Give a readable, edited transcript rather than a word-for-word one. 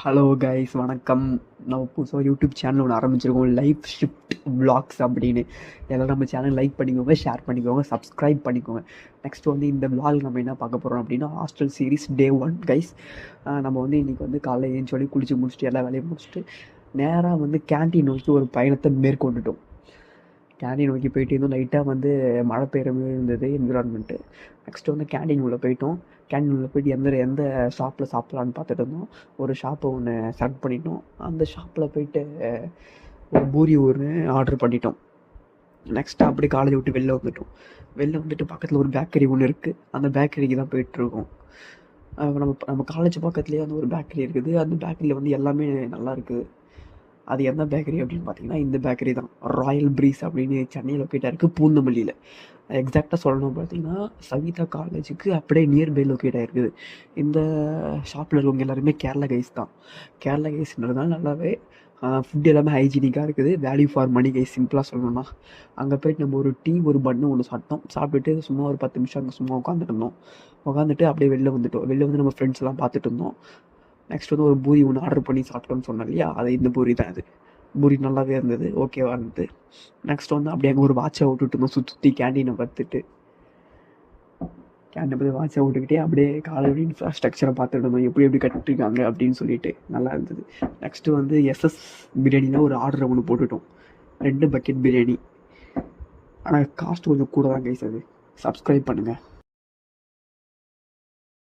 Hello guys, வணக்கம். நம்ம புதுசாக யூடியூப் சேனல் ஒன்று ஆரம்பிச்சிருக்கோம், லைஃப் ஷிஃப்ட் விளாக்ஸ் அப்படின்னு. எல்லாம் நம்ம சேனல் லைக் பண்ணிக்கோங்க, ஷேர் பண்ணிக்கோங்க, சப்ஸ்கிரைப் பண்ணிக்கோங்க. நெக்ஸ்ட் வந்து இந்த விளாக் நம்ம என்ன பார்க்க போகிறோம் அப்படின்னா, ஹாஸ்டல் சீரிஸ் டே 1 கைஸ். நம்ம வந்து இன்றைக்கி வந்து காலைல ஏன்னு சொல்லி குளிச்சு முடிச்சுட்டு எல்லா வேலையும் முடிச்சுட்டு நேராக வந்து கேன்டீன் நோக்கி ஒரு பயணத்தை மேற்கொண்டுட்டோம். கேண்டீன் நோக்கி போயிட்டு இருந்தோம். லைட்டாக வந்து மழை பெய்கிற மாதிரி இருந்தது என்விரான்மெண்ட்டு. நெக்ஸ்ட்டு வந்து கேண்டீன் உள்ளே போயிட்டோம். கேண்டீன் உள்ளே போயிட்டு எந்த ஷாப்பில் சாப்பிட்லான்னு பார்த்துட்டு இருந்தோம். ஒரு ஷாப்பை ஒன்று செலக்ட் பண்ணிட்டோம். அந்த ஷாப்பில் போயிட்டு ஒரு பூரி ஒன்று ஆர்டர் பண்ணிட்டோம். நெக்ஸ்ட்டு அப்படி காலேஜ் விட்டு வெளில வந்துட்டு பக்கத்தில் ஒரு பேக்கரி ஒன்று இருக்குது. அந்த பேக்கரிக்கு தான் போயிட்டுருக்கோம். நம்ம காலேஜ் பக்கத்துலேயே வந்து ஒரு பேக்கரி இருக்குது. அந்த பேக்கரியில் வந்து எல்லாமே நல்லா இருக்குது. அது என்ன பேக்கரி அப்படின்னு பார்த்தீங்கன்னா, இந்த பேக்கரி தான். ராயல் ப்ரீஸ் அப்படின்னு சென்னையில் லொக்கேட்டாக இருக்குது, பூந்தமல்லியில். எக்ஸாக்டாக சொல்லணும் பார்த்தீங்கன்னா, சவிதா காலேஜுக்கு அப்படியே நியர்பை லொக்கேட்டாக இருக்குது. இந்த ஷாப்பில் இருக்கவங்க எல்லாருமே கேரளா கைஸ் தான். கேரளா கைஸ்ன்றதுனால நல்லாவே ஃபுட் எல்லாமே ஹைஜீனிக்காக இருக்குது. வேல்யூ ஃபார் மணி கைஸ், சிம்பிளாக சொல்லணும்னா. அங்கே போய்ட்டு நம்ம ஒரு டீ ஒரு பன்னு ஒன்று சாப்பிட்டோம். சாப்பிட்டுட்டு சும்மா ஒரு 10 நிமிஷம் அங்கே சும்மா உட்காந்துட்டு அப்படியே வெளில வந்து நம்ம ஃப்ரெண்ட்ஸ் எல்லாம் பார்த்துட்டு இருந்தோம். நெக்ஸ்ட் வந்து ஒரு பூரி ஒன்று ஆர்டர் பண்ணி சாப்பிட்டோன்னு சொன்னேன் இல்லையா, அது இந்த பூரி தான். அது பூரி நல்லாவே இருந்தது, ஓகேவா இருந்தது. நெக்ஸ்ட் வந்து அப்படியே அங்கே ஒரு வாட்சை விட்டுட்டு இருந்தோம். சுற்றி கேண்டீனை பார்த்துட்டு வாட்சை விட்டுக்கிட்டே அப்படியே காலையில் இன்ஃப்ராஸ்ட்ரக்சரை பார்த்துட்டு இருந்தோம், எப்படி கட்டிருக்காங்க அப்படின்னு சொல்லிட்டு நல்லா இருந்தது. நெக்ஸ்ட்டு வந்து எஸ்எஸ் பிரியாணியில் ஒரு ஆர்டர் ஒன்று போட்டுட்டோம், 2 பக்கெட் பிரியாணி. ஆனால் காஸ்ட் கொஞ்சம் கூட தான் கைஸ். அது சப்ஸ்கிரைப் பண்ணுங்கள்.